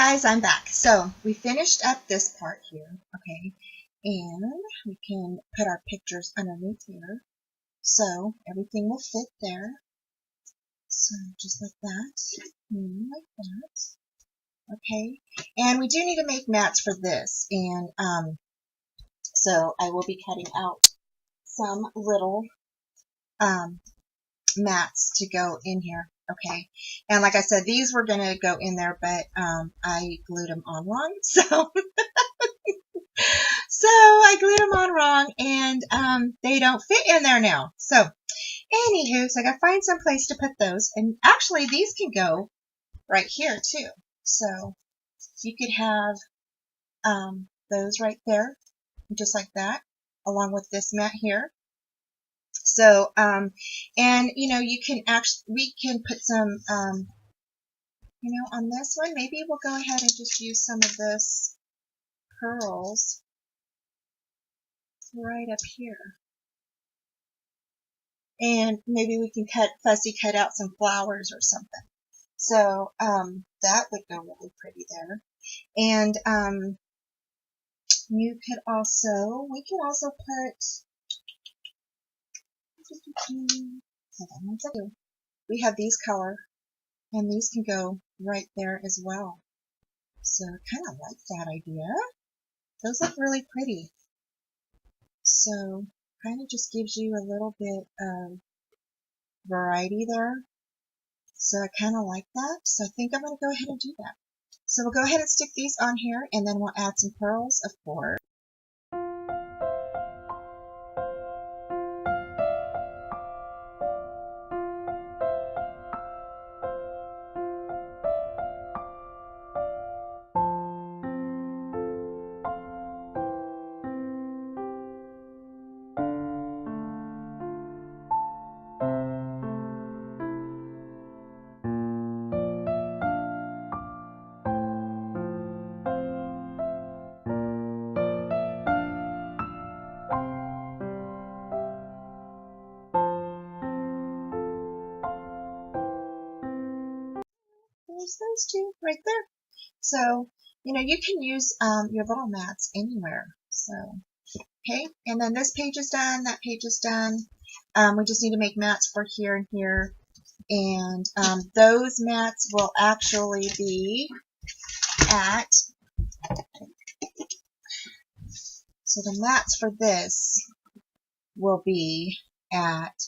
guys, I'm back. So we finished up this part here, okay, and we can put our pictures underneath here, so everything will fit there. So just like that, like that, okay. And we do need to make mats for this, and so I will be cutting out some little mats to go in here. Okay, and like I said, these were gonna go in there, but I glued them on wrong, so I glued them on wrong, and they don't fit in there now. So anywho, so I gotta find some place to put those, and actually these can go right here too. So you could have those right there, just like that, along with this mat here. So, and you know, you can actually, we can put some, you know, on this one, maybe we'll go ahead and just use some of this pearls right up here. And maybe we can fussy cut out some flowers or something. So, that would go really pretty there. And, you could also, we could also put, hold on one second. We have these color, and these can go right there as well. So I kind of like that idea. Those look really pretty. So kind of just gives you a little bit of variety there. So I kind of like that. So I think I'm going to go ahead and do that. So we'll go ahead and stick these on here, and then we'll add some pearls, of course. There's those two right there. So, you know, you can use your little mats anywhere. So, okay, and then this page is done, that page is done. We just need to make mats for here and here. And those mats will actually be at, so the mats for this will be at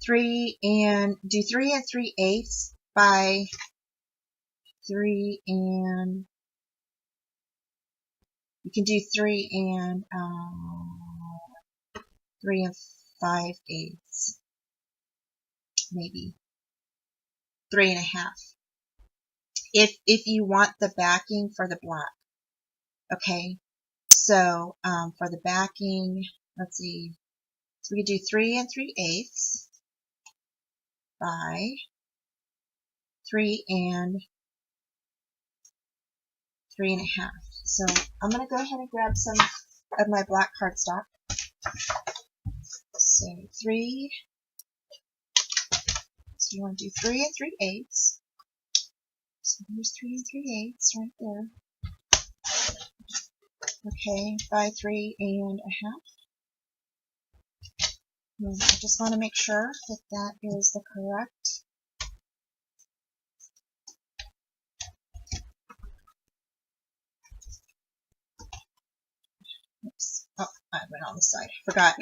3 and 3/8 by 3 and, you can do 3 and 5/8, maybe 3.5. If you want the backing for the black, okay. So for the backing, let's see. So we could do 3 3/8 by 3 and 3.5. So I'm going to go ahead and grab some of my black cardstock. So 3, so you want to do 3 3/8. So there's 3 3/8 right there. Okay, by 3.5. I just want to make sure that that is the correct. Oops. Oh, I went on the side. Forgot.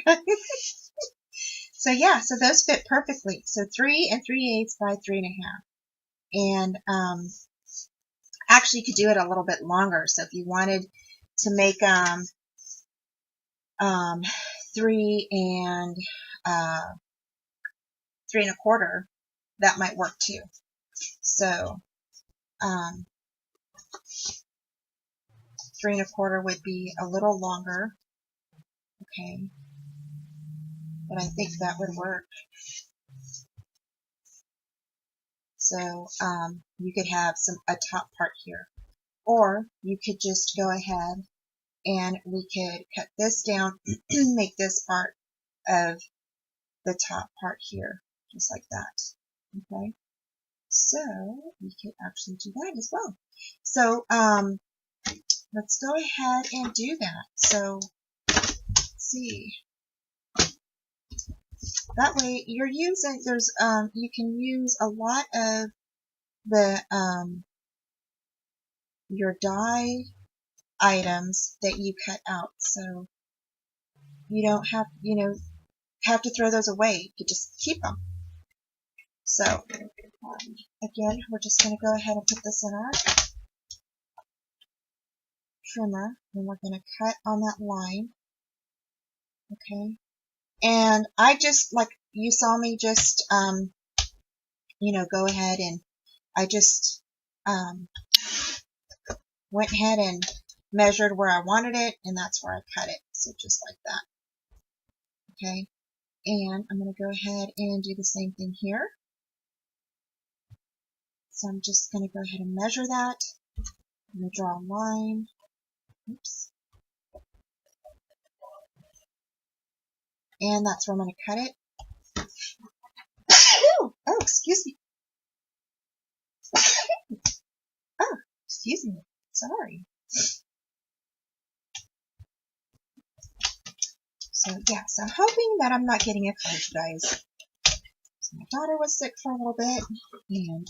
So yeah, so those fit perfectly. So 3 3/8 by 3.5. And actually, you could do it a little bit longer. So if you wanted to make 3 and 3.25, that might work too. So 3.25 would be a little longer, okay, but I think that would work. So you could have a top part here, or you could just go ahead and we could cut this down, make this part of the top part here, just like that. Okay, So we could actually do that as well. So let's go ahead and do that. So let's see. That way you're using, you can use a lot of the, your die items that you cut out. So you don't have, have to throw those away. You just keep them. So again, we're just going to go ahead and put this in our trimmer, and we're going to cut on that line. Okay. And I just, like you saw me just, go ahead and I just went ahead and measured where I wanted it, and that's where I cut it. So just like that. Okay. And I'm going to go ahead and do the same thing here. So I'm just going to go ahead and measure that. I'm going to draw a line. Oops. And that's where I'm going to cut it. Oh, excuse me. Oh, excuse me. Sorry. So, yes, I'm hoping that I'm not getting a cold, you guys. So my daughter was sick for a little bit, and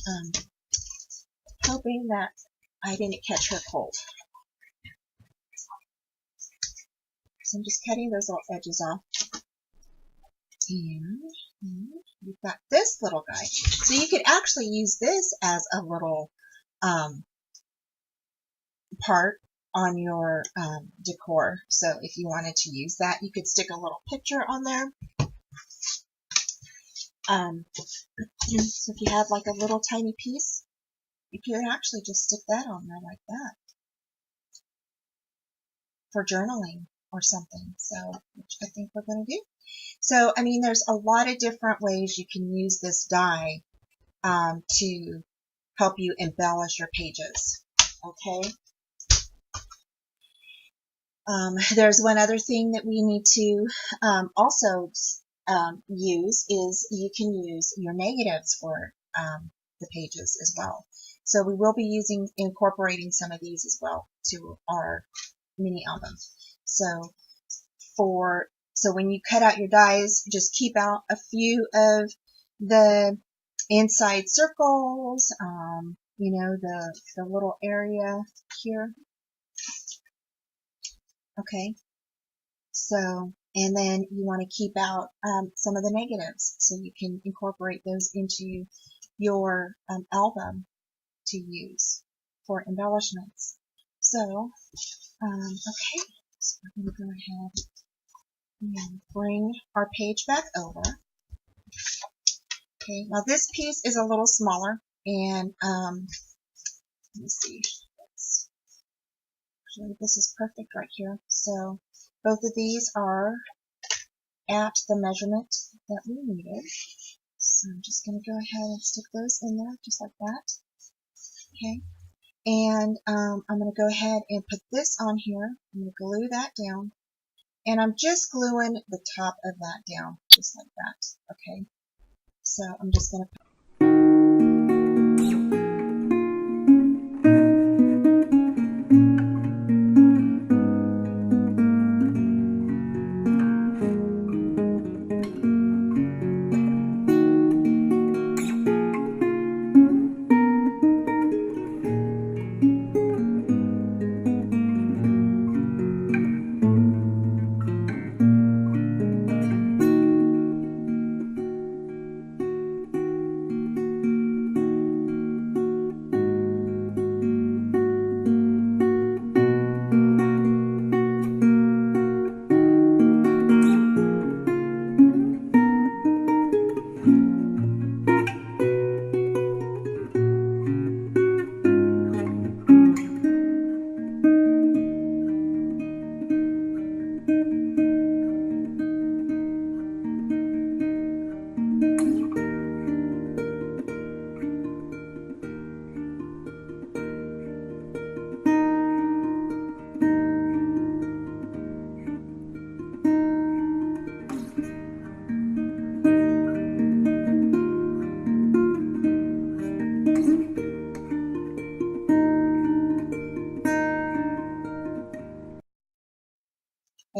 hoping that I didn't catch her cold. So I'm just cutting those little edges off. And we've got this little guy. So you could actually use this as a little part on your decor. So if you wanted to use that, you could stick a little picture on there. So if you had like a little tiny piece, you could actually just stick that on there like that for journaling or something. So, which I think we're going to do. So, I mean, there's a lot of different ways you can use this die to help you embellish your pages. Okay. There's one other thing that we need to also use is you can use your negatives for the pages as well. So we will be incorporating some of these as well to our mini album. So when you cut out your dies, just keep out a few of the inside circles, the little area here. Okay. So, and then you want to keep out some of the negatives so you can incorporate those into your album to use for embellishments. So, okay, so we're going to go ahead and bring our page back over. Okay, now this piece is a little smaller, and let me see. Actually, this is perfect right here. So both of these are at the measurement that we needed. So I'm just going to go ahead and stick those in there just like that. Okay. And I'm going to go ahead and put this on here. I'm going to glue that down. And I'm just gluing the top of that down just like that. Okay. So I'm just going to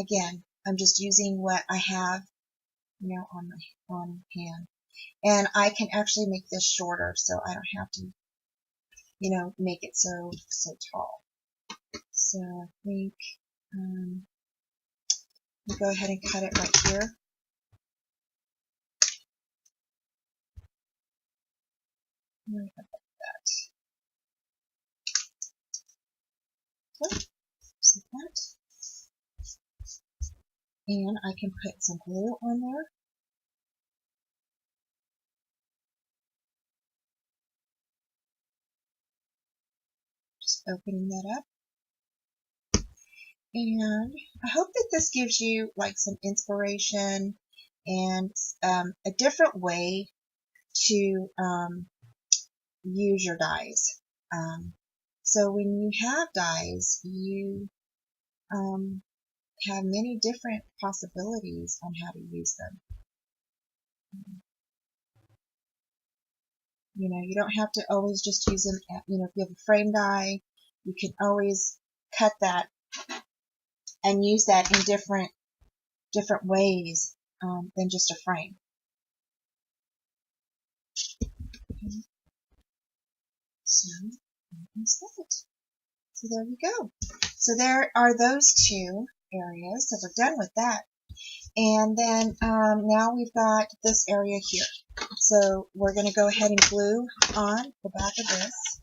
again, I'm just using what I have, on hand. And I can actually make this shorter, so I don't have to, make it so tall. So I think we'll go ahead and cut it right here. Right about that. Okay, just like that. And I can put some glue on there. Just opening that up. And I hope that this gives you like some inspiration and a different way to use your dies. So when you have dies, you have many different possibilities on how to use them. You don't have to always just use them. If you have a frame die, you can always cut that and use that in different ways than just a frame. Okay. So that's that. So there you go. So there are those two areas. So we're done with that. And then now we've got this area here. So we're going to go ahead and glue on the back of this.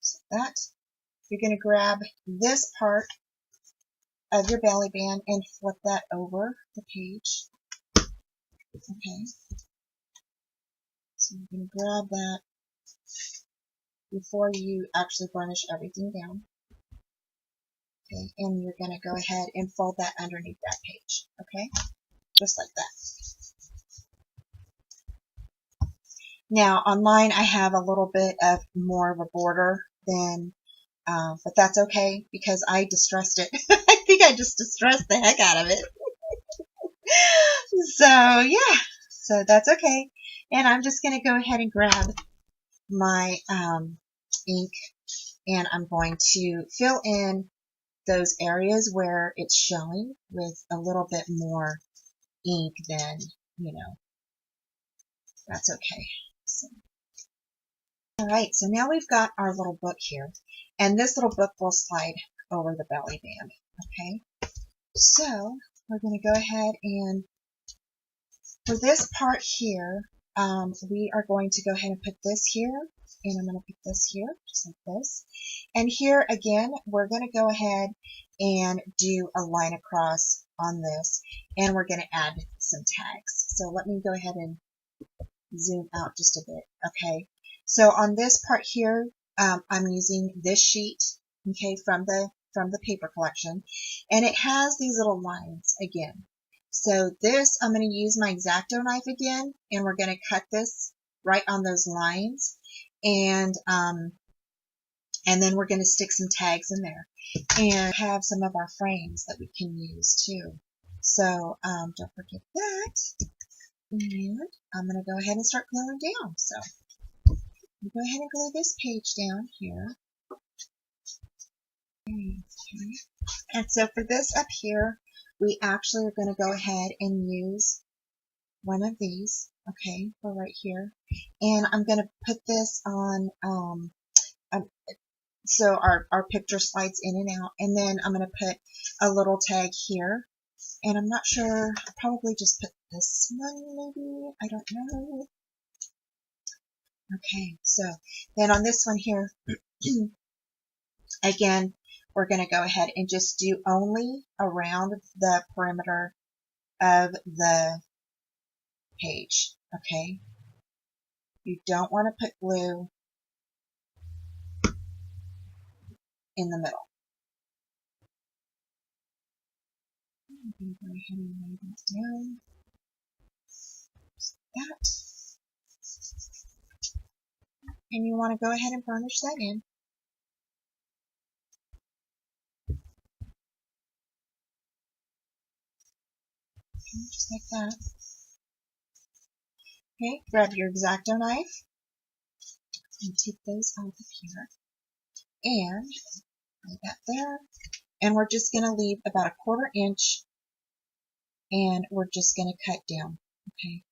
So that, you're going to grab this part of your belly band and flip that over the page. Okay. So you're going to grab that before you actually burnish everything down. Okay, and you're going to go ahead and fold that underneath that page. Okay, just like that. Now on mine I have a little bit of more of a border than, but that's okay because I distressed it. I think I just distressed the heck out of it. So yeah, so that's okay. And I'm just going to go ahead and grab my ink, and I'm going to fill in those areas where it's showing with a little bit more ink than, that's okay. So, all right, so now we've got our little book here, and this little book will slide over the belly band. Okay, so we're going to go ahead and for this part here, we are going to go ahead and put this here, and I'm going to put this here, just like this. And here again, we're going to go ahead and do a line across on this, and we're going to add some tags. So let me go ahead and zoom out just a bit. Okay, so on this part here, I'm using this sheet, okay, from the paper collection, and it has these little lines again. So this, I'm going to use my X-Acto knife again, and we're going to cut this right on those lines, and then we're going to stick some tags in there, and have some of our frames that we can use too. So don't forget that. And I'm going to go ahead and start gluing down. So I'm go ahead and glue this page down here. Okay. And so for this up here, we actually are going to go ahead and use one of these, okay, for right here. And I'm going to put this on, so our picture slides in and out. And then I'm going to put a little tag here. And I'm not sure, I'll probably just put this one maybe, I don't know. Okay, so then on this one here, again, we're going to go ahead and just do only around the perimeter of the page, okay? You don't want to put glue in the middle. I'm going to go ahead and lay that down. Just like that. And you want to go ahead and burnish that in. Okay, just like that. Okay, grab your X-Acto knife and take those off of here. And lay that there. And we're just going to leave about a 1/4 inch, and we're just going to cut down. Okay.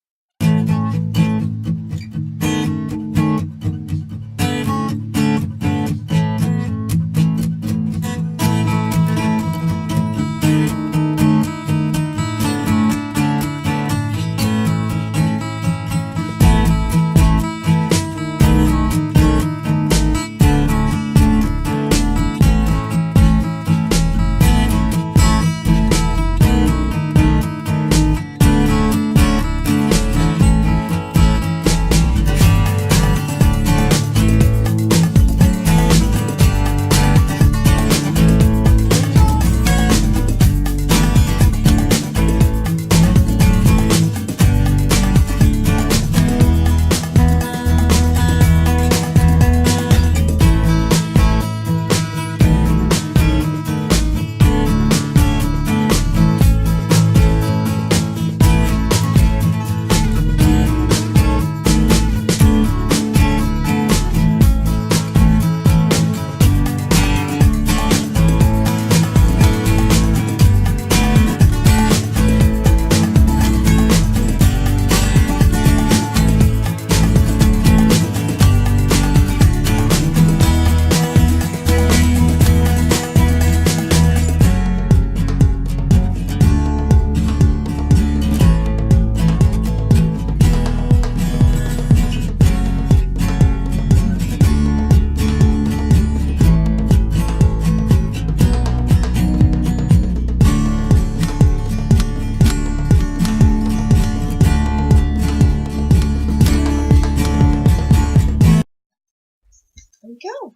There we go.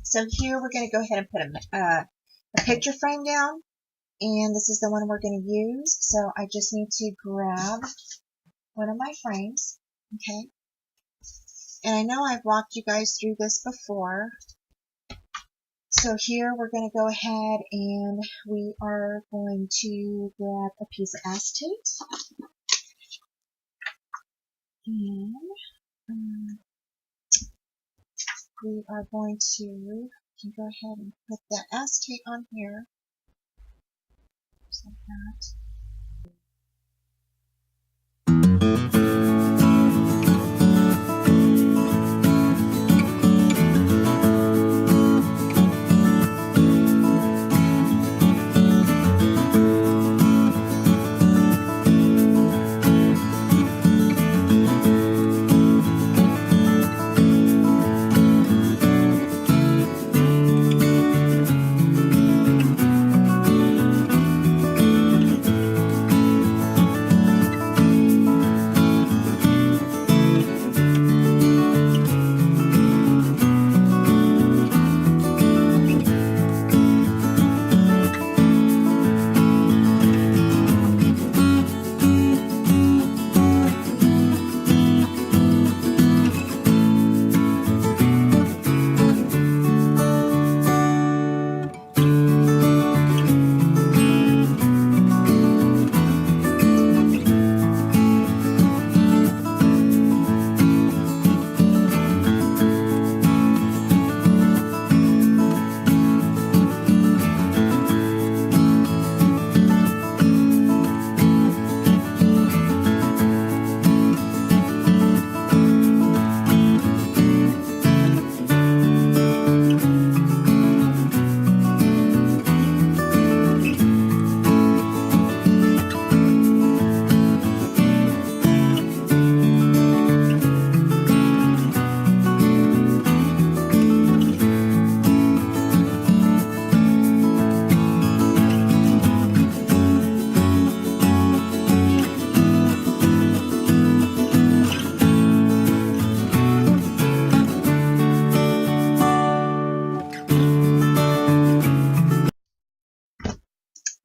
So here we're going to go ahead and put a picture frame down, and this is the one we're going to use. So I just need to grab one of my frames, okay? And I know I've walked you guys through this before. So here we're going to go ahead and we are going to grab a piece of acetate. And we are going to go ahead and put that acetate on here, just like that.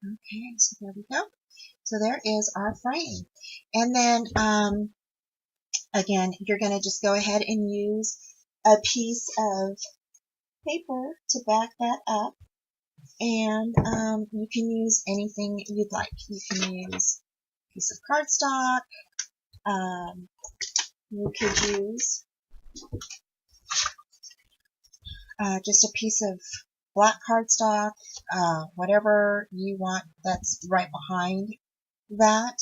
Okay, so there we go. So there is our frame. And then, again, you're going to just go ahead and use a piece of paper to back that up. And you can use anything you'd like. You can use piece of cardstock. You could use just a piece of black cardstock, whatever you want that's right behind that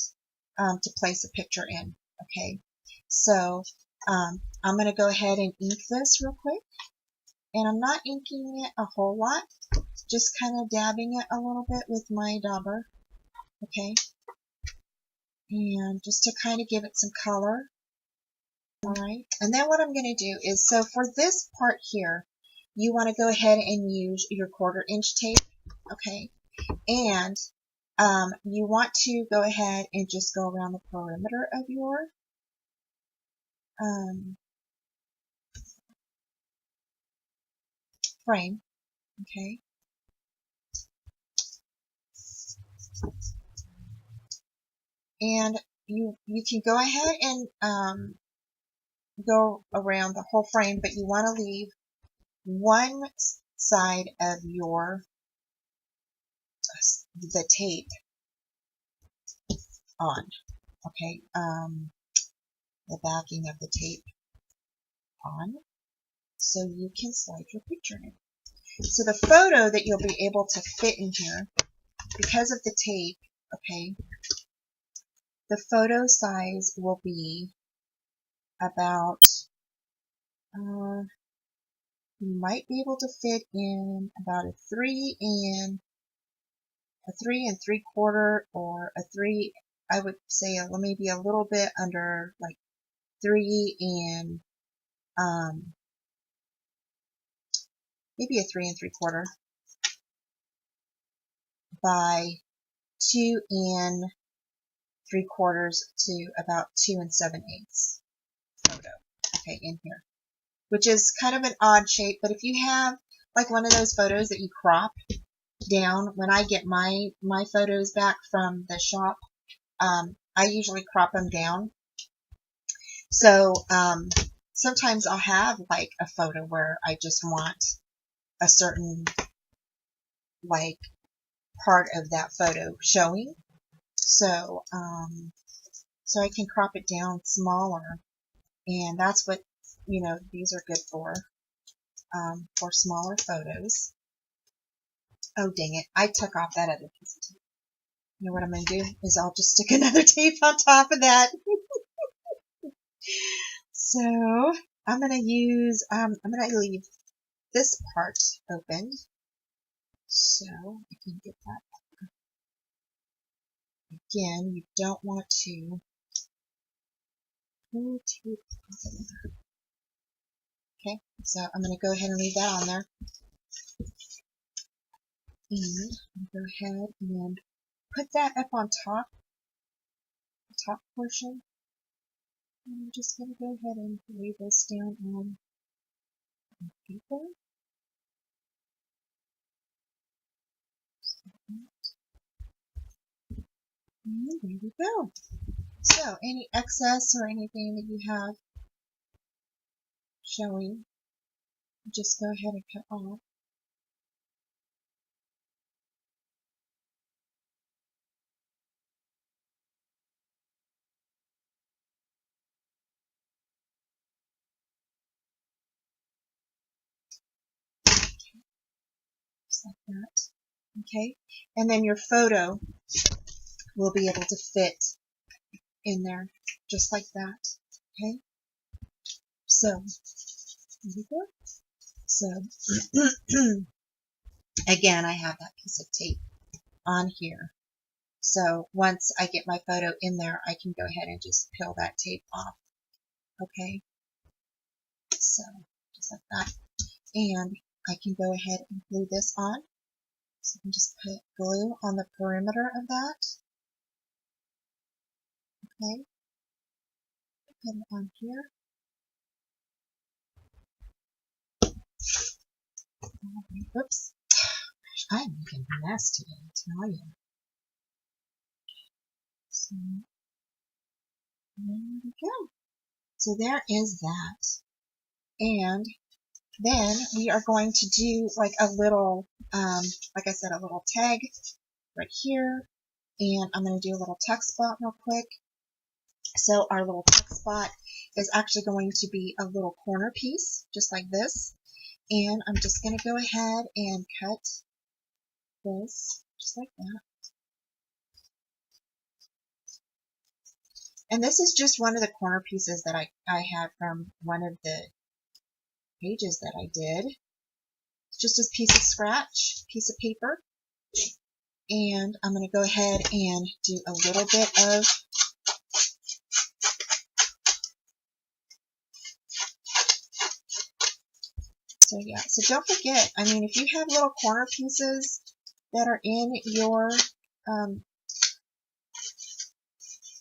to place a picture in. Okay, so I'm going to go ahead and ink this real quick. And I'm not inking it a whole lot, just kind of dabbing it a little bit with my dauber. Okay, and just to kind of give it some color. Alright, and then what I'm going to do is, so for this part here, you want to go ahead and use your 1/4 inch tape, okay, and you want to go ahead and just go around the perimeter of your frame, okay, and you can go ahead and go around the whole frame, but you want to leave one side of the tape on, okay, the backing of the tape on, so you can slide your picture in. So the photo that you'll be able to fit in here, because of the tape, okay, the photo size will be about, you might be able to fit in about a 3 3/4 or a 3, I would say maybe a little bit under like 3 and maybe a 3 3/4 by 2 3/4 to about 2 7/8 photo, okay, in here, which is kind of an odd shape. But if you have like one of those photos that you crop down, when I get my photos back from the shop, I usually crop them down. So sometimes I'll have like a photo where I just want a certain like part of that photo showing. So so I can crop it down smaller, and that's what, you know, these are good for smaller photos. Oh, dang it. I took off that other piece of tape. You know what I'm going to do is I'll just stick another tape on top of that. So I'm going to use, I'm going to leave this part open so I can get that. Again, you don't want to pull tape off of there. Okay, so I'm going to go ahead and leave that on there. And I'm going to go ahead and put that up on top, the top portion. And I'm just going to go ahead and lay this down on the paper. And there we go. So any excess or anything that you have showing, just go ahead and cut off. Just like that. Okay, and then your photo will be able to fit in there just like that. Okay, so there we go. So again, I have that piece of tape on here. So once I get my photo in there, I can go ahead and just peel that tape off. Okay, so just like that. And I can go ahead and glue this on. So I can just put glue on the perimeter of that. Okay, put it on here. Oops. Gosh, I'm making a mess today, I tell you. So, there we go. So there is that. And then we are going to do like a little, like I said, a little tag right here. And I'm going to do a little text spot real quick. So our little text spot is actually going to be a little corner piece, just like this. And I'm just going to go ahead and cut this, just like that. And this is just one of the corner pieces that I had from one of the pages that I did. It's just a piece of scratch, piece of paper. And I'm going to go ahead and do a little bit of so yeah, so don't forget, I mean, if you have little corner pieces that are in your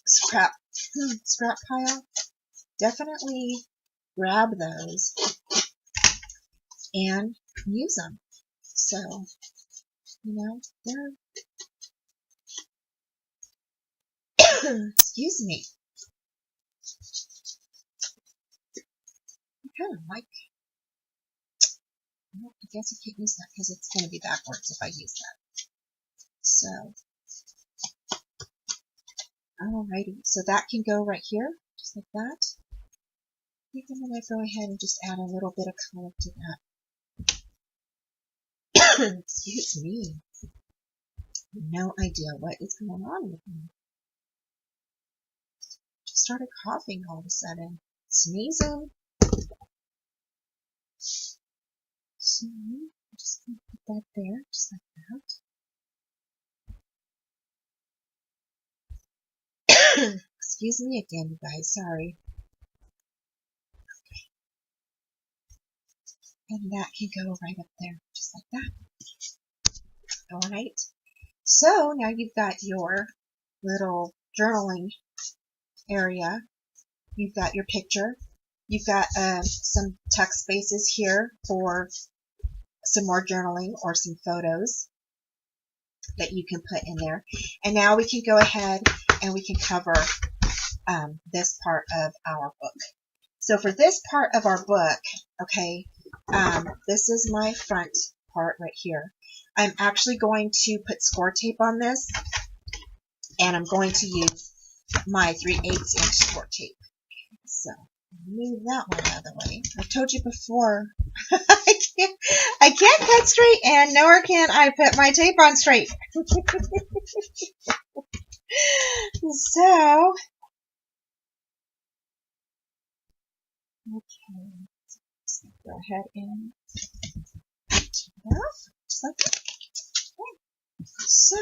scrap pile, definitely grab those and use them. So, you know, they're excuse me. I kind of like, well, I guess I can't use that because it's going to be backwards if I use that. So, alrighty, so that can go right here, just like that. I think I'm going to go ahead and just add a little bit of color to that. Excuse me. No idea what is going on with me. Just started coughing all of a sudden. Sneezing. So, I'm just going to put that there, just like that. Excuse me again, you guys. Sorry. Okay. And that can go right up there, just like that. Alright. So, now you've got your little journaling area. You've got your picture. You've got some text spaces here for some more journaling or some photos that you can put in there. And now we can go ahead and we can cover this part of our book. So for this part of our book, okay, this is my front part right here. I'm actually going to put score tape on this, and I'm going to use my 3/8 inch score tape. So move that one out of the way. I've told you before, I can't cut straight, and nor can I put my tape on straight. So, okay, let's go ahead and take it off, just like that. Okay. So,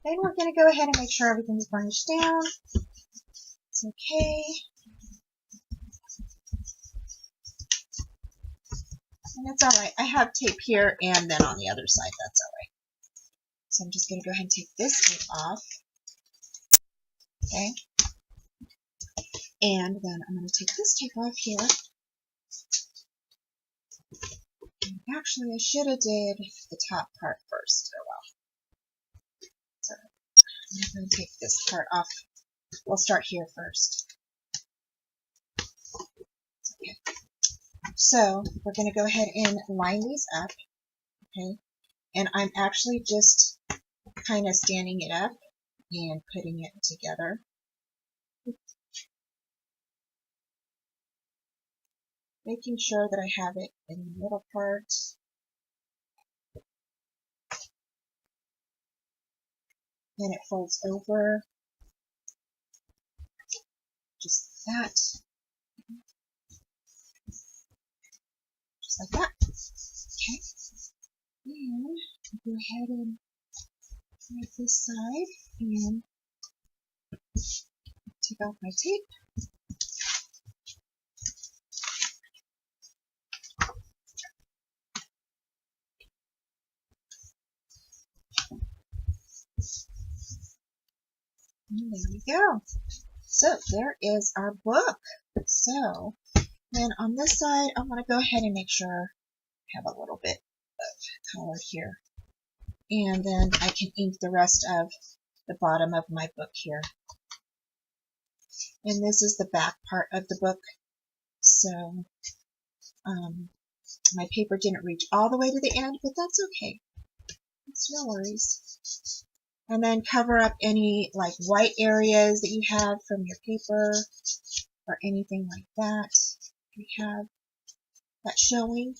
then we're going to go ahead and make sure everything's burnished down. It's okay. And that's alright. I have tape here and then on the other side. That's alright. So I'm just going to go ahead and take this tape off. Okay. And then I'm going to take this tape off here. And actually, I should have did the top part first. Oh well. So I'm going to take this part off. We'll start here first. Okay. So we're going to go ahead and line these up. Okay. And I'm actually just kind of standing it up and putting it together. Making sure that I have it in the middle part. And it folds over. Just like that. Just like that. Okay. And I'll go ahead and make this side and take off my tape. And there we go. So there is our book. So then on this side, I'm going to go ahead and make sure I have a little bit of color here. And then I can ink the rest of the bottom of my book here. And this is the back part of the book. So my paper didn't reach all the way to the end, but that's okay. It's no worries. And then cover up any like white areas that you have from your paper or anything like that. You have that showing.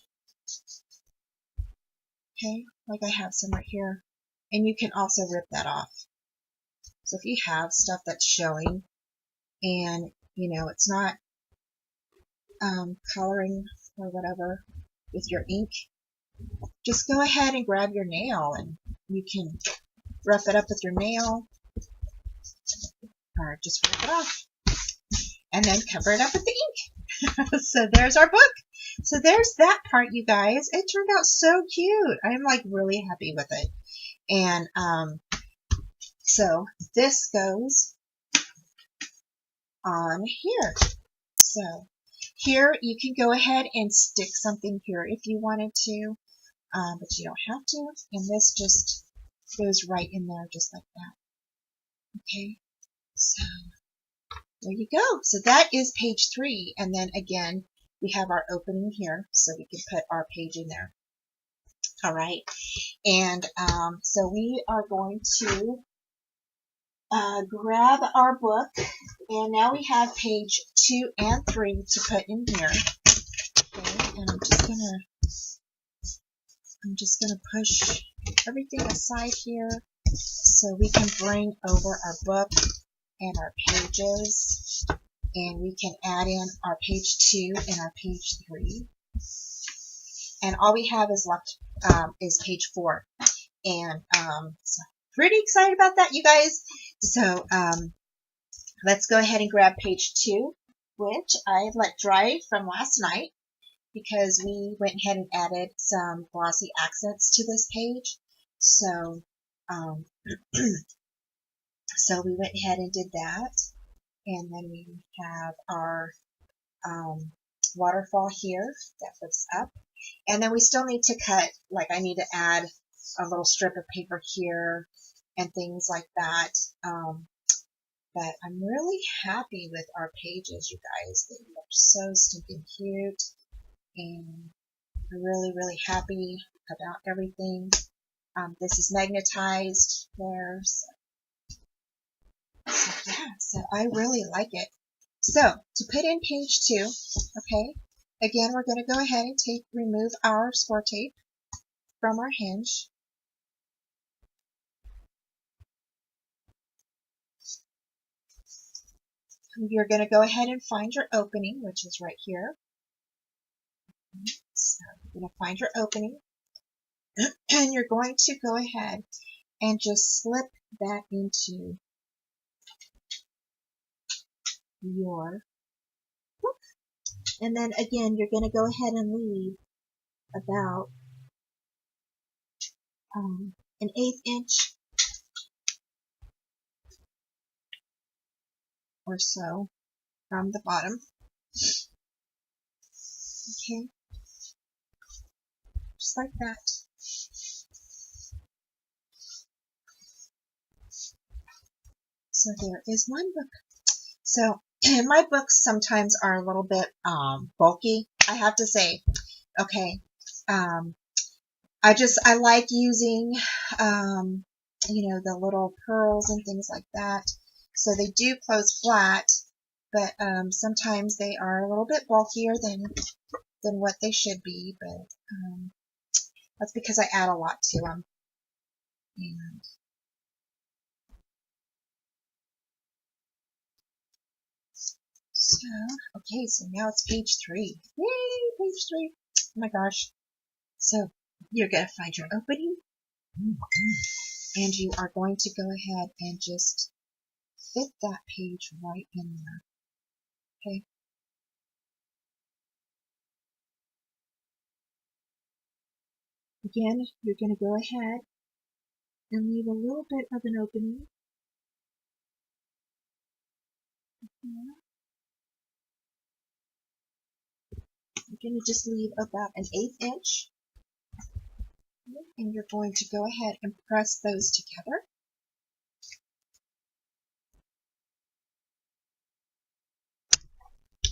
Okay, like I have some right here. And you can also rip that off. So if you have stuff that's showing and, you know, it's not coloring or whatever with your ink, just go ahead and grab your nail and you can rough it up with your nail or just rip it off and then cover it up with the ink. So there's our book. So there's that part, you guys. It turned out so cute. I'm like really happy with it. And so this goes on here. So here you can go ahead and stick something here if you wanted to, but you don't have to. And this just goes right in there just like that. Okay, so there you go. So that is page 3. And then again, we have our opening here, so we can put our page in there. All right, and so we are going to grab our book, and now we have page 2 and 3 to put in here. Okay, and I'm just gonna push everything aside here so we can bring over our book and our pages, and we can add in our page 2 and our page 3, and all we have is left is page 4, and so pretty excited about that, you guys. So let's go ahead and grab page 2, which I let dry from last night because we went ahead and added some glossy accents to this page. So so we went ahead and did that, and then we have our waterfall here that flips up, and then we still need to cut, like I need to add a little strip of paper here and things like that. But I'm really happy with our pages, you guys. They look so stinking cute, and I'm really, really happy about everything. This is magnetized there, so yeah, so I really like it. So to put in page 2, okay, again, we're going to go ahead and remove our score tape from our hinge. You're going to go ahead and find your opening, which is right here. So you're going to find your opening, and you're going to go ahead and just slip that into your book. And then again, you're going to go ahead and leave about an 1/8 inch or so from the bottom. Okay, just like that. So there is one book. So my books sometimes are a little bit bulky, I have to say. Okay, I like using you know, the little pearls and things like that. So they do close flat, but sometimes they are a little bit bulkier than what they should be. But that's because I add a lot to them. And so, okay, so now it's page 3. Yay, page 3. Oh my gosh. So you're going to find your opening, and you are going to go ahead and just fit that page right in there. Okay. Again, you're going to go ahead and leave a little bit of an opening here. You're going to just leave about an 1/8 inch, and you're going to go ahead and press those together.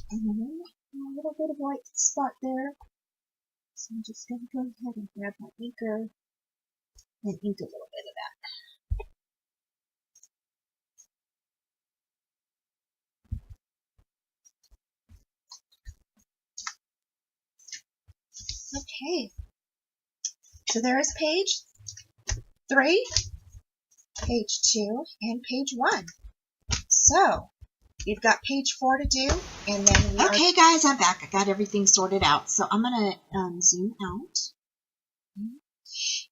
And then a little bit of white spot there. So I'm just going to go ahead and grab my inker and ink a little bit of that. Okay, so there is page 3, page 2, and page 1. So you've got page 4 to do, and then we Okay, guys, I'm back. I got everything sorted out. So I'm going to zoom out.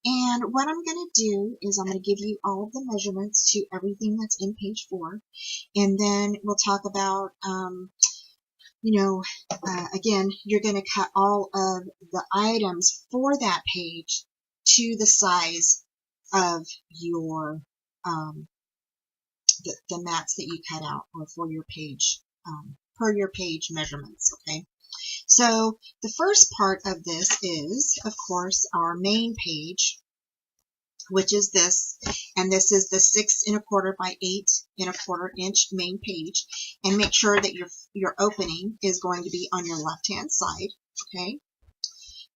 And what I'm going to do is I'm going to give you all of the measurements to everything that's in page 4. And then we'll talk about, again, you're going to cut all of the items for that page to the size of your, the mats that you cut out or for your page, per your page measurements, okay? So the first part of this is, of course, our main page, which is this, and this is the 6 1/4 by 8 1/4 inch main page. And make sure that your opening is going to be on your left-hand side, okay?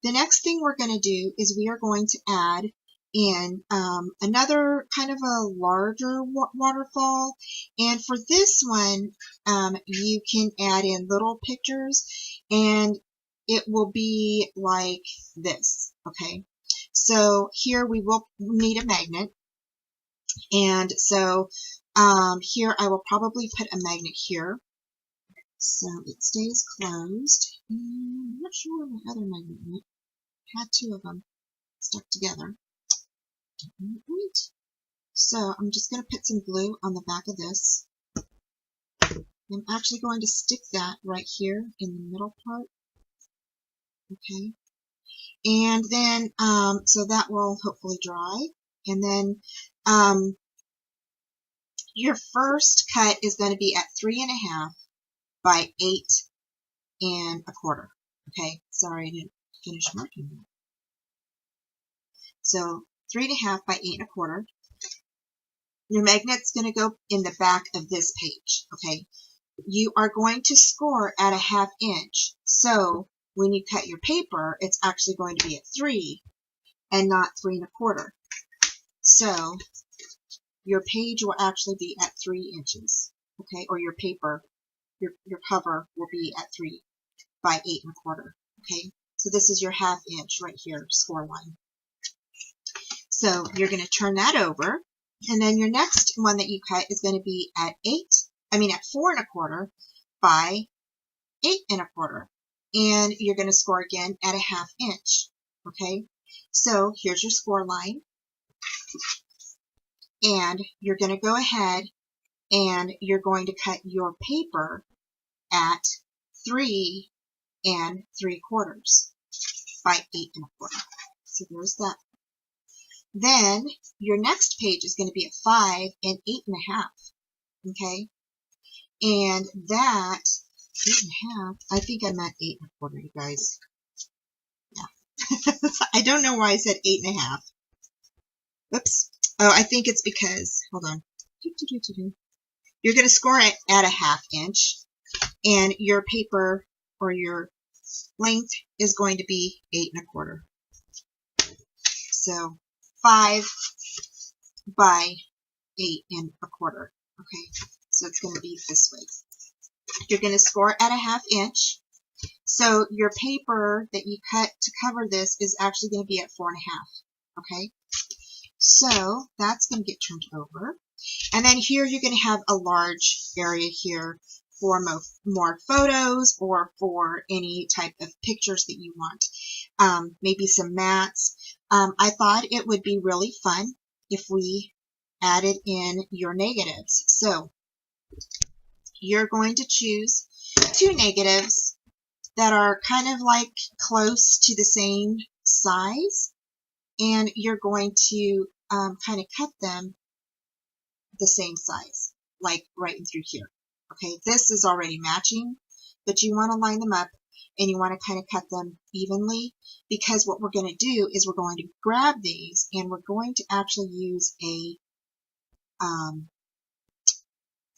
The next thing we're going to do is we are going to add in another kind of a larger waterfall. And for this one, you can add in little pictures, and it will be like this, okay? So here we will need a magnet. And so here I will probably put a magnet here, so it stays closed. I'm not sure where my other magnet went. I had 2 of them stuck together. Right. So I'm just going to put some glue on the back of this. I'm actually going to stick that right here in the middle part. Okay. And then, so that will hopefully dry. And then, your first cut is going to be at 3 1/2 by 8 1/4. Okay. Sorry, I didn't finish marking that. So 3 1/2 by 8 1/4. Your magnet's going to go in the back of this page. Okay. You are going to score at a 1/2 inch. So when you cut your paper, it's actually going to be at 3 and not 3 1/4. So your page will actually be at 3 inches. Okay. Or your paper, your cover will be at 3 by 8 1/4. Okay. So this is your 1/2 inch right here, score line. So you're going to turn that over, and then your next one that you cut is going to be at 4 1/4 by 8 1/4, and you're going to score again at a 1/2 inch. Okay, so here's your score line, and you're going to go ahead and you're going to cut your paper at 3 3/4 by 8 1/4. So there's that. Then your next page is going to be at 5 8 1/2. Okay, and that 8 1/2. I think I meant 8 1/4, you guys. Yeah, I don't know why I said 8 1/2. Oops. Oh, I think it's because, hold on. You're going to score it at a 1/2 inch, and your paper or your length is going to be 8 1/4. So 5 by 8 1/4. Okay, so it's going to be this way. You're going to score at a 1/2 inch. So your paper that you cut to cover this is actually going to be at 4 1/2. Okay, so that's going to get turned over. And then here you're going to have a large area here for more photos or for any type of pictures that you want. Maybe some mats. I thought it would be really fun if we added in your negatives. So you're going to choose 2 negatives that are kind of like close to the same size, and you're going to kind of cut them the same size, like right in through here. Okay, this is already matching, but you want to line them up and you want to kind of cut them evenly, because what we're going to do is we're going to grab these and we're going to actually use a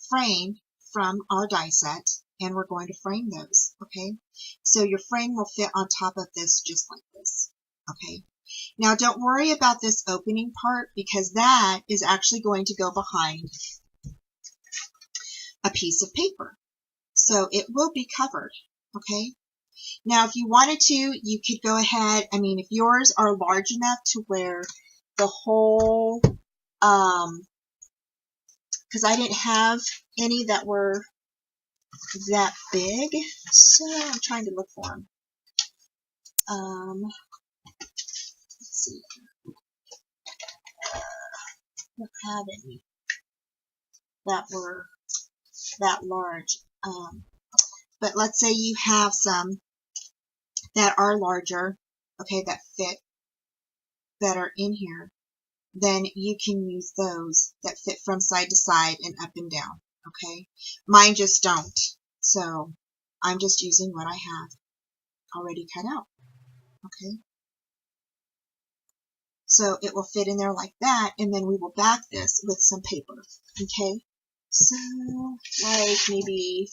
frame from our die set, and we're going to frame those. Okay, so your frame will fit on top of this just like this. Okay, now don't worry about this opening part, because that is actually going to go behind a piece of paper, so it will be covered. Okay, Now, if you wanted to, you could go ahead, I mean, if yours are large enough to where the whole, because I didn't have any that were that big, so I'm trying to look for them. Let's see. I don't have any that were that large. But let's say you have some that are larger, okay, that fit better in here, then you can use those that fit from side to side and up and down, okay? Mine just don't, so I'm just using what I have already cut out, okay? So it will fit in there like that, and then we will back this with some paper, okay? So, like maybe,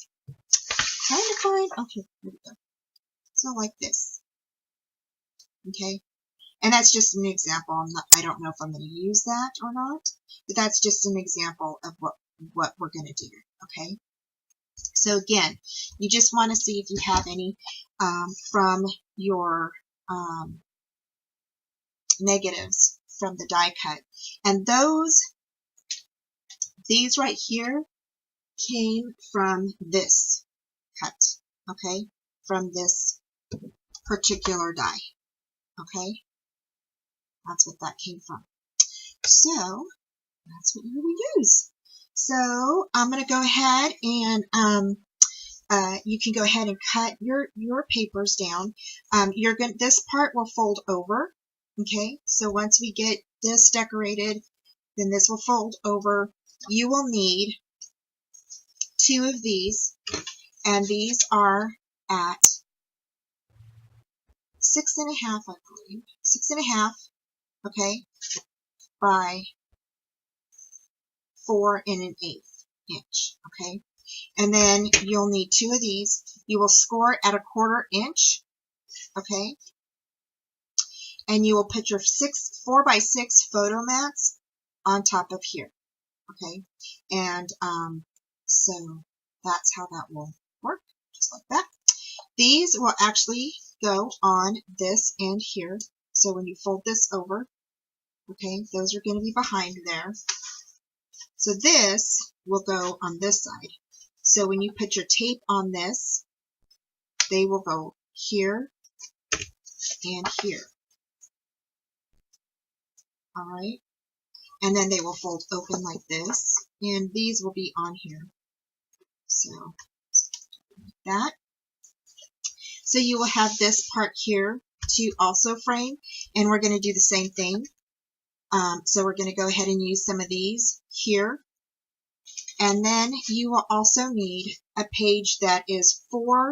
trying to find, okay, here we go. So like this, okay? And that's just an example. I don't know if I'm going to use that or not, but that's just an example of what we're going to do, okay? So again, you just want to see if you have any from your negatives from the die cut. And these right here came from this cut, okay? From this particular die, okay? That's what that came from. So that's what we will use. So I'm going to go ahead and you can go ahead and cut your papers down. This part will fold over. Okay, so once we get this decorated, then this will fold over. You will need 2 of these, and these are at 6.5, I believe, 6.5. Okay, by 4 1/8 inch. Okay, and then you'll need 2 of these. You will score at 1/4 inch. Okay, and you will put your 4x6 photo mats on top of here. Okay, and so that's how that will work, just like that. These will actually go on this end here. So when you fold this over, okay, those are going to be behind there. So this will go on this side. So when you put your tape on this, they will go here and here. All right. And then they will fold open like this. And these will be on here. So like that. So you will have this part here to also frame. And we're going to do the same thing. So we're going to go ahead and use some of these here. And then you will also need a page that is 6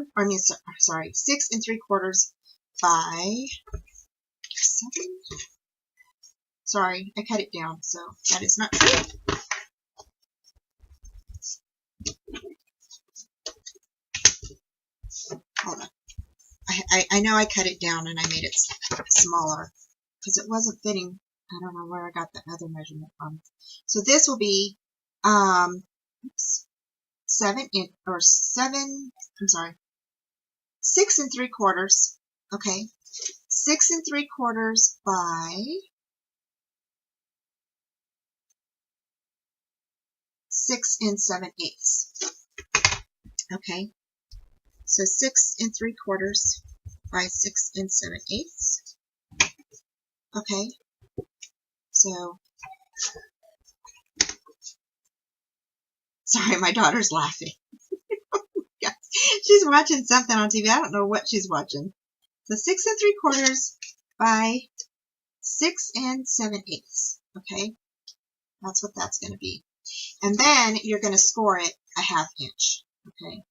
3/4 by 7. Sorry, I cut it down, so that is not true. Hold on. I know I cut it down and I made it smaller because it wasn't fitting. I don't know where I got the other measurement from. So this will be 6 3/4. Okay, 6 3/4 by 6 7/8. Okay, so 6 3/4 by 6 7/8. Okay, so sorry, my daughter's laughing. She's watching something on TV. I don't know what she's watching. So 6 3/4 by 6 7/8. Okay, that's what that's going to be. And then you're going to score it 1/2 inch. Okay,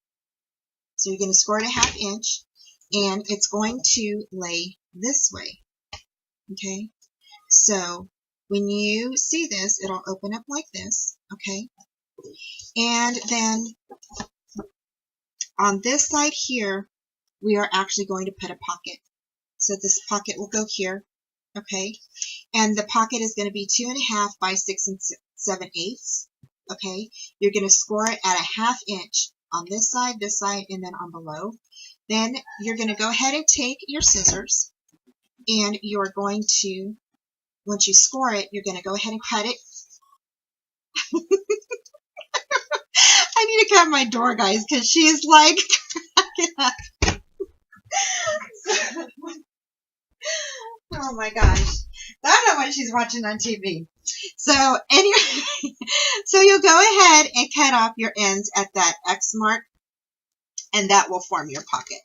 so you're going to score it 1/2 inch, and it's going to lay this way. Okay, so when you see this, it'll open up like this. Okay, and then on this side here, we are actually going to put a pocket. So this pocket will go here. Okay, and the pocket is going to be 2.5 by 6 7/8. Okay, you're going to score it at 1/2 inch on this side, and then on below. Then you're going to go ahead and take your scissors, and you're going to, once you score it, you're going to go ahead and cut it. I need to cut my door, guys, because she is like cracking up. Oh my gosh. I don't know what she's watching on TV. So anyway, so you'll go ahead and cut off your ends at that X mark, and that will form your pocket.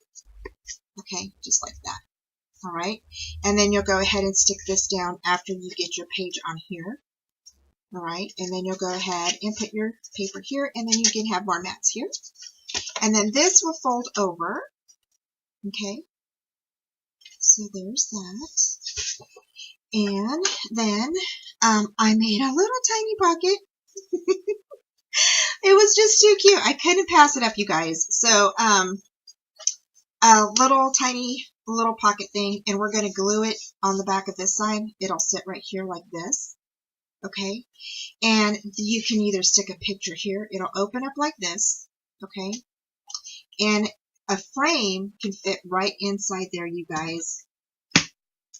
Okay, just like that. All right, and then you'll go ahead and stick this down after you get your page on here. All right, and then you'll go ahead and put your paper here, and then you can have more mats here. And then this will fold over. Okay, so there's that. And then I made a little tiny pocket. It was just too cute. I couldn't pass it up, you guys. So a little tiny little pocket thing, and we're going to glue it on the back of this side. It'll sit right here like this. Okay, and you can either stick a picture here. It'll open up like this. Okay, and a frame can fit right inside there, you guys.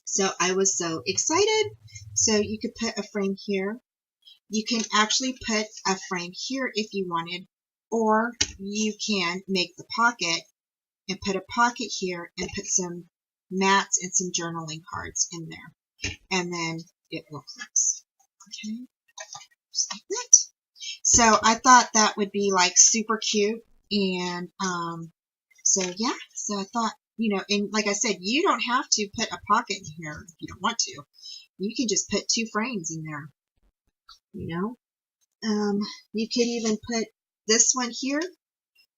So I was so excited. So you could put a frame here. You can actually put a frame here if you wanted, or you can make the pocket and put a pocket here and put some mats and some journaling cards in there. And then it will close. Okay, just like that. So I thought that would be like super cute. And so yeah, so I thought, you know, and like I said, you don't have to put a pocket in here if you don't want to. You can just put 2 frames in there, you know. You could even put this one here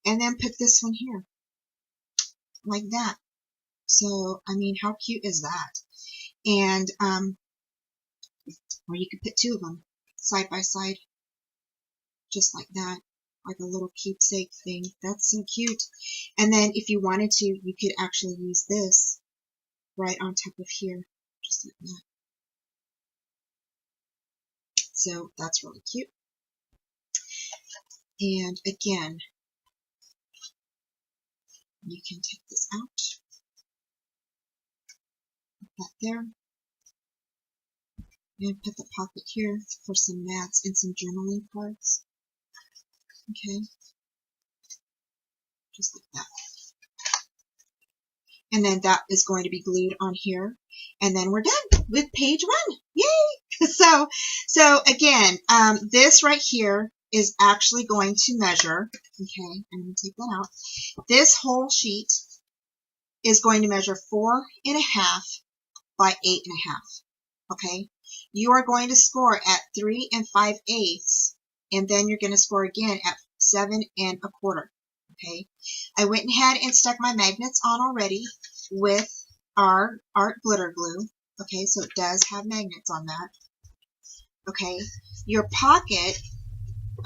and then put this one here like that. So, I mean, how cute is that? And, or you could put 2 of them side by side, just like that, like a little keepsake thing. That's so cute. And then if you wanted to, you could actually use this right on top of here, just like that. So that's really cute. And again, you can take this out, put that there, and put the pocket here for some mats and some journaling cards. Okay, just like that. And then that is going to be glued on here. And then we're done with page 1. Yay! So again, this right here is actually going to measure, okay, I'm going to take that out. This whole sheet is going to measure 4.5 by 8.5. Okay, you are going to score at 3 5/8, and then you're going to score again at 7 1/4. Okay, I went ahead and stuck my magnets on already with our art glitter glue. Okay, so it does have magnets on that. Okay, your pocket,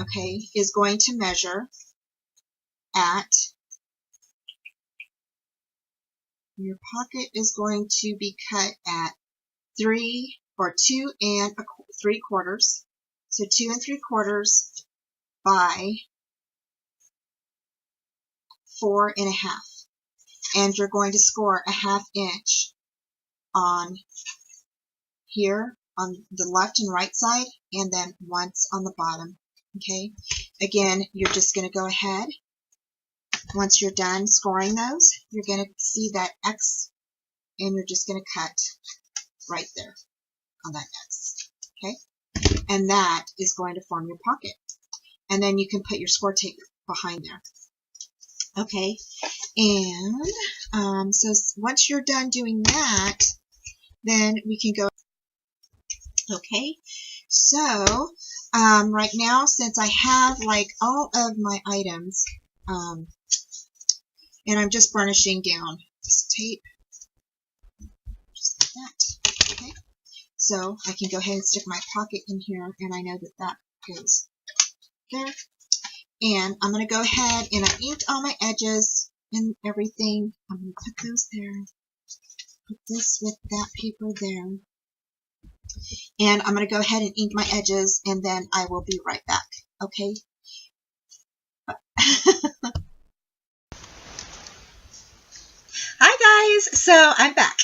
okay, is going to measure at, your pocket is going to be cut at 2 3/4. So 2 3/4 by 4.5. And you're going to score a 1/2 inch on here on the left and right side, and then once on the bottom. Okay, again, you're just going to go ahead. Once you're done scoring those, you're going to see that X, and you're just going to cut right there on that X. Okay, and that is going to form your pocket. And then you can put your score tape behind there. Okay, and so once you're done doing that, then we can go. Okay, so right now, since I have like all of my items, and I'm just burnishing down this tape, just like that. Okay, so I can go ahead and stick my pocket in here, and I know that that goes there. And I'm going to go ahead, and I inked all my edges and everything. I'm going to put those there. Put this with that paper there. And I'm going to go ahead and ink my edges, and then I will be right back. Okay? So I'm back.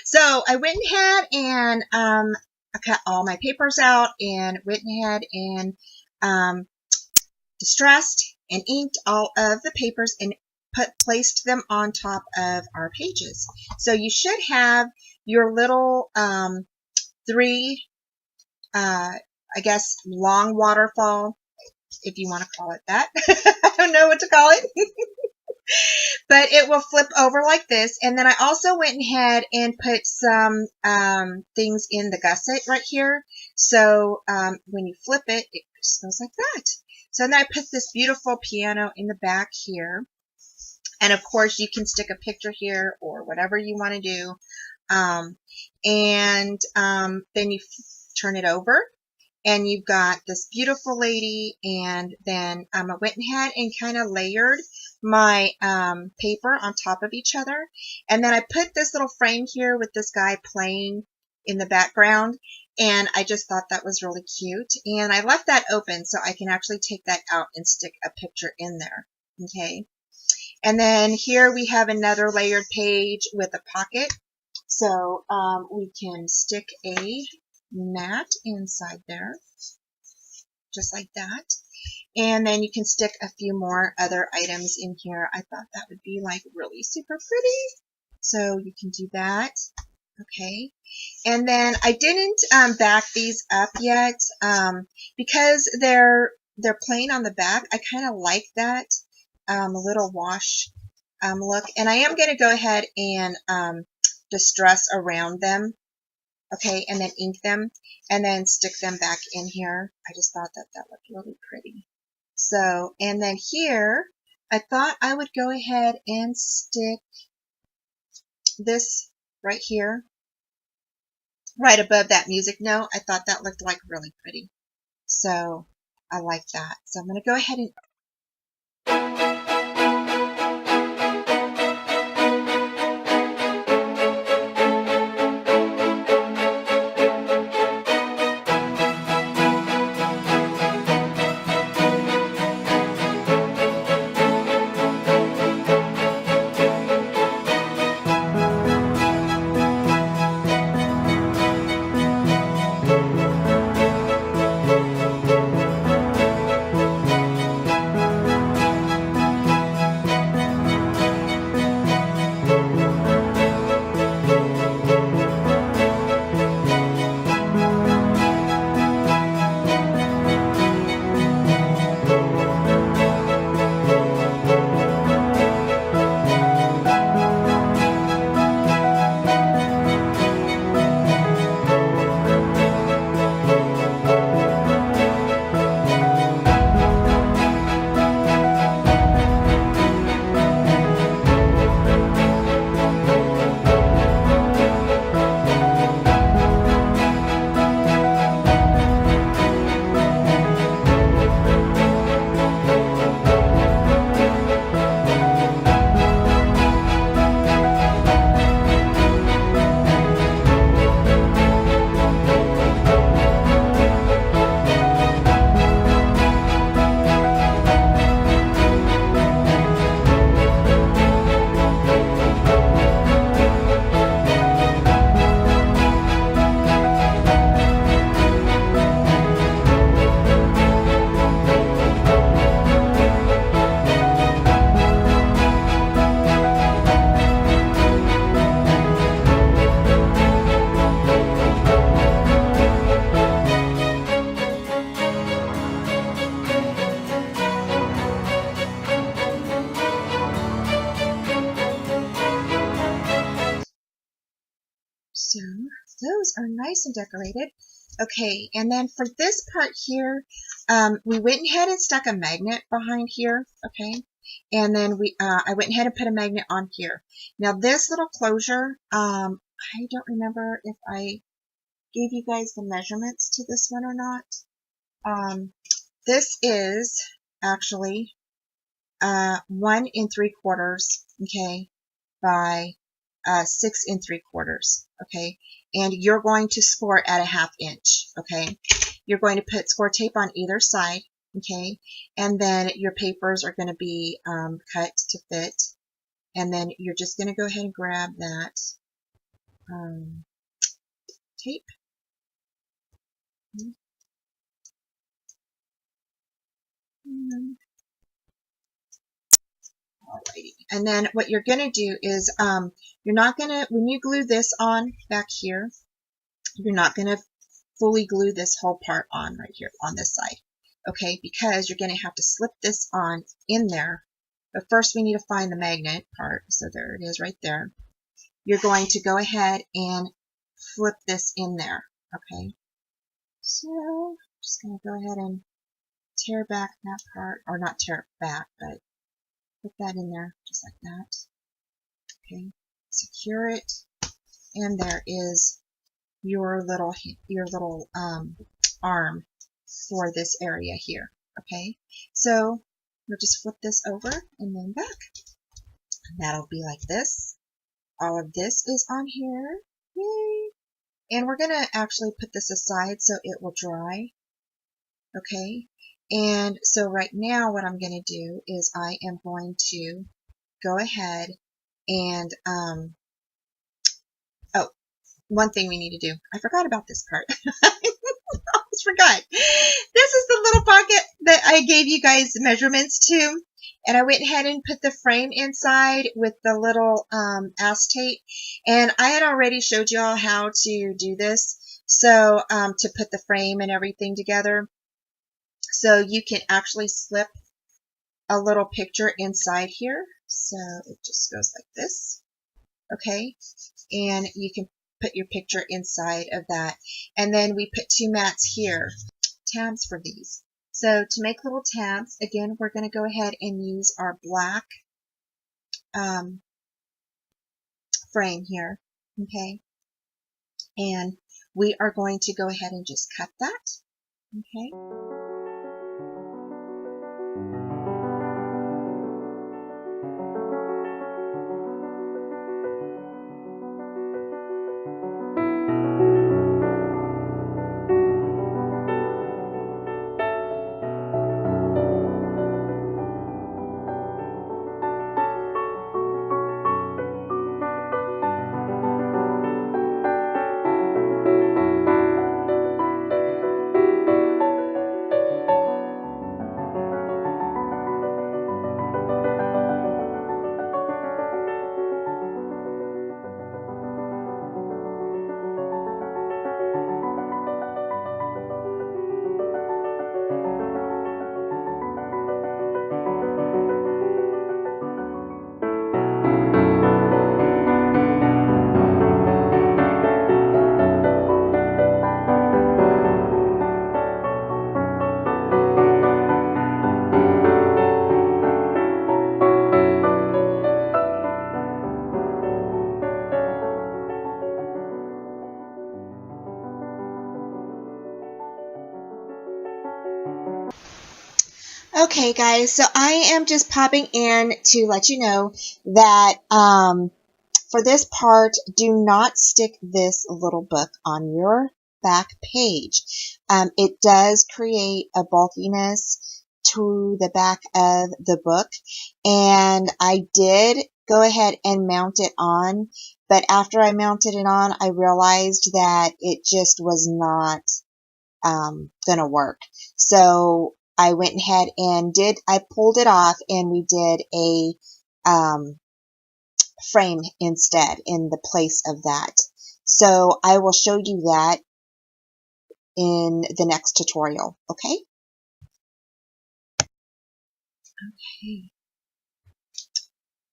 So I went ahead and I cut all my papers out and went ahead and distressed and inked all of the papers and placed them on top of our pages. So you should have your little three, I guess, long waterfall, if you want to call it that. I don't know what to call it. But it will flip over like this. And then I also went ahead and put some things in the gusset right here. So when you flip it, it just goes like that. So then I put this beautiful piano in the back here. And of course, you can stick a picture here or whatever you want to do. Then you turn it over. And you've got this beautiful lady, and then I went ahead and kind of layered my paper on top of each other. And then I put this little frame here with this guy playing in the background, and I just thought that was really cute. And I left that open so I can actually take that out and stick a picture in there, okay? And then here we have another layered page with a pocket. So we can stick a mat inside there, just like that. And then you can stick a few more other items in here. I thought that would be like really super pretty. So you can do that. Okay. And then I didn't back these up yet because they're plain on the back. I kind of like that little wash look. And I am going to go ahead and distress around them. Okay, and then ink them, and then stick them back in here. I just thought that that looked really pretty. So, and then here, I thought I would go ahead and stick this right here, right above that music note. I thought that looked like really pretty. So, I like that. So, I'm going to go ahead and so those are nice and decorated. Okay, and then for this part here, we went ahead and stuck a magnet behind here, okay? And then I went ahead and put a magnet on here. Now this little closure, I don't remember if I gave you guys the measurements to this one or not. This is actually 1 3/4, okay, by 6 3/4, okay, and you're going to score at a 1/2 inch, okay. You're going to put score tape on either side, okay, and then your papers are going to be cut to fit, And then you're just going to go ahead and grab that tape. Alrighty. And then what you're going to do is you're not going to, when you glue this on back here, you're not going to fully glue this whole part on right here on this side. Okay, because you're going to have to slip this on in there. But first we need to find the magnet part. So there it is right there. You're going to go ahead and flip this in there. Okay, so I'm just going to go ahead and tear back that part, or not tear it back, but put that in there just like that. Okay, secure it, and there is your little arm for this area here. Okay, so we'll just flip this over and then back. And that'll be like this. All of this is on here. Yay! And we're gonna actually put this aside so it will dry. Okay, and so right now what I'm gonna do is I am going to go ahead and oh, one thing we need to do. I forgot about this part. I almost forgot. This is the little pocket that I gave you guys measurements to. And I went ahead and put the frame inside with the little acetate. And I had already showed you all how to do this. So to put the frame and everything together. So you can actually slip a little picture inside here. So it just goes like this. Okay. And you can put your picture inside of that. And then we put two mats here, tabs for these. So to make little tabs, again, we're going to go ahead and use our black frame here, okay? And we are going to go ahead and just cut that, okay? Okay, guys, so I am just popping in to let you know that for this part, do not stick this little book on your back page. It does create a bulkiness to the back of the book, and I did go ahead and mount it on, but after I mounted it on, I realized that it just was not gonna work. So I went ahead and I pulled it off, and we did a frame instead in the place of that. So I will show you that in the next tutorial, okay? Okay.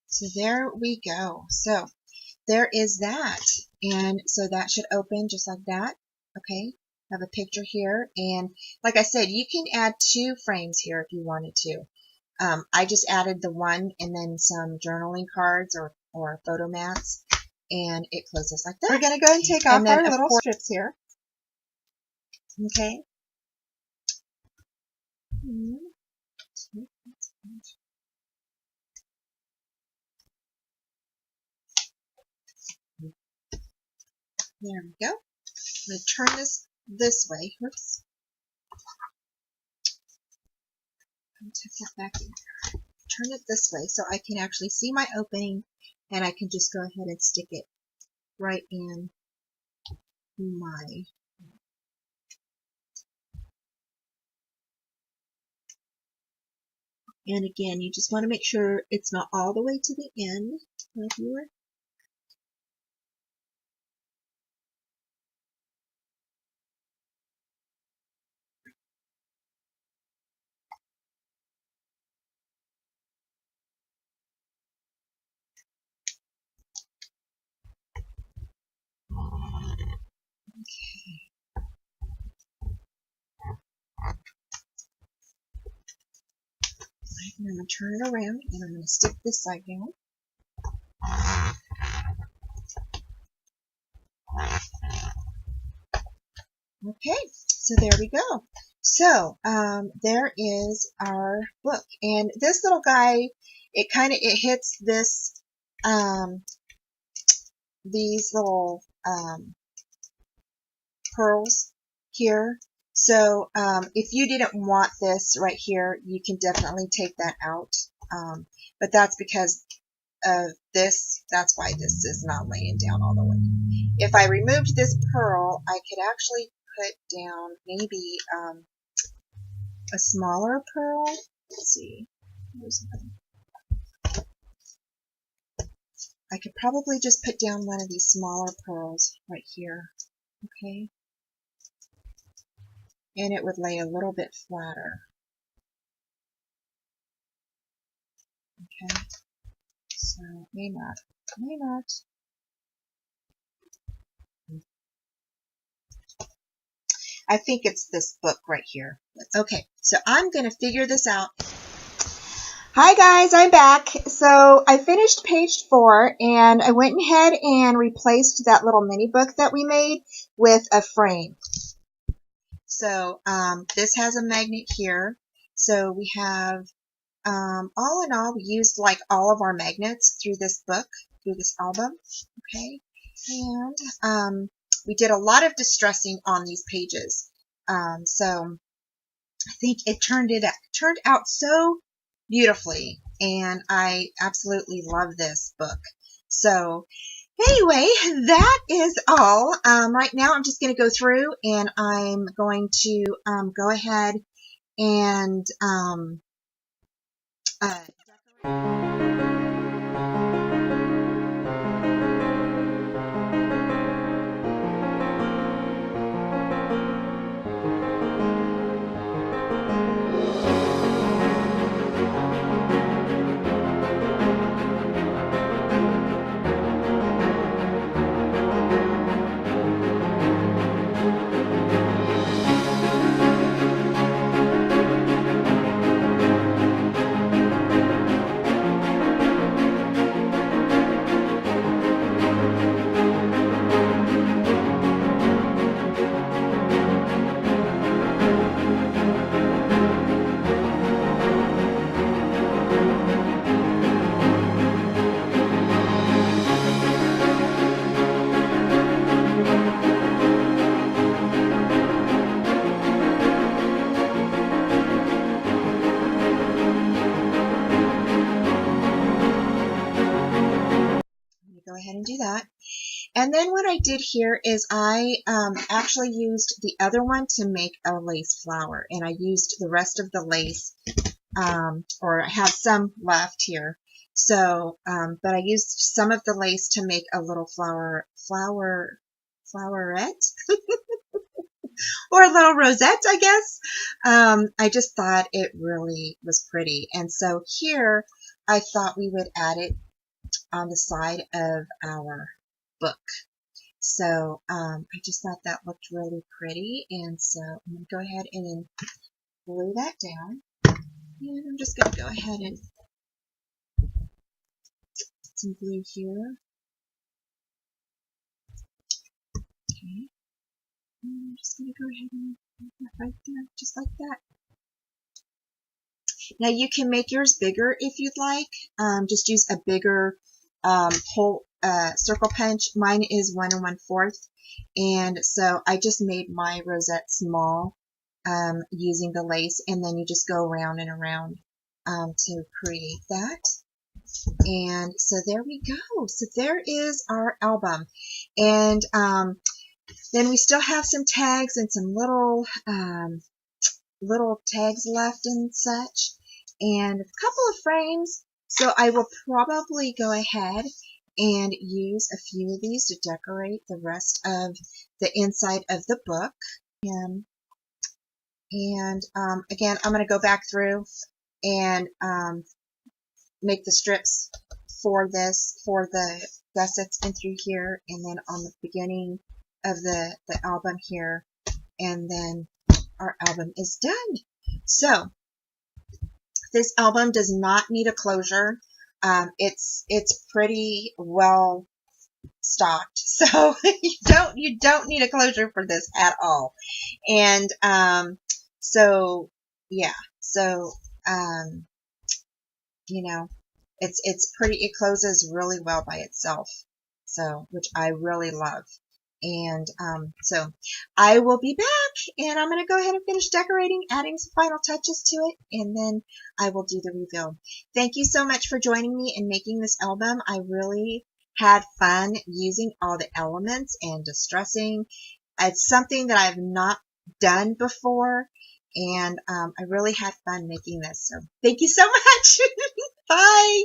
So there we go. So there is that. And so that should open just like that, okay? Have a picture here, and like I said, you can add 2 frames here if you wanted to. I just added the one and then some journaling cards or photo mats, and it closes like that. We're going to go and take off our little strips here. Okay. There we go. I'm going to turn this way. Whoops. I'll tuck that back in there. Turn it this way so I can actually see my opening and I can just go ahead and stick it right in my and again, you just want to make sure it's not all the way to the end of your and I'm going to turn it around and I'm going to stick this side down. Okay, so there we go. So there is our book, and this little guy, it hits this these little pearls here. So if you didn't want this right here, you can definitely take that out. But that's because of this. That's why this is not laying down all the way. If I removed this pearl, I could actually put down maybe a smaller pearl. Let's see. I could probably just put down one of these smaller pearls right here. Okay. And it would lay a little bit flatter. Okay. So may not. I think it's this book right here. Okay, so I'm going to figure this out. Hi guys, I'm back. So I finished page 4 and I went ahead and replaced that little mini book that we made with a frame. So this has a magnet here. So we have, all in all, we used like all of our magnets through this book, through this album. Okay, and we did a lot of distressing on these pages. So I think it turned out so beautifully, and I absolutely love this book. So anyway, that is all. Right now I'm just going to go through and I'm going to go ahead and go ahead and do that. And then what I did here is I actually used the other one to make a lace flower, and I used the rest of the lace, or I have some left here. So, but I used some of the lace to make a little flowerette, or a little rosette, I guess. I just thought it really was pretty, and so here I thought we would add it on the side of our book. So I just thought that looked really pretty, and so I'm going to go ahead and glue that down. And I'm just going to go ahead and put some glue here. Okay. And I'm just going to go ahead and put that right there, just like that. Now you can make yours bigger if you'd like. Just use a bigger hole circle punch. Mine is 1 1/4, and so I just made my rosette small using the lace, and then you just go around and around to create that. And so there we go. So there is our album. And then we still have some tags and some little tags left and such, and a couple of frames. So I will probably go ahead and use a few of these to decorate the rest of the inside of the book. And again, I'm going to go back through and make the strips for this, for the gussets in through here, and then on the beginning of the album here, and then our album is done. So this album does not need a closure. It's pretty well stocked, so you don't need a closure for this at all. And so yeah, so you know, it's pretty. It closes really well by itself, so which I really love. And so I will be back, and I'm going to go ahead and finish decorating, adding some final touches to it, and then I will do the reveal. Thank you so much for joining me in making this album. I really had fun using all the elements and distressing. It's something that I've not done before, and I really had fun making this. So thank you so much. Bye.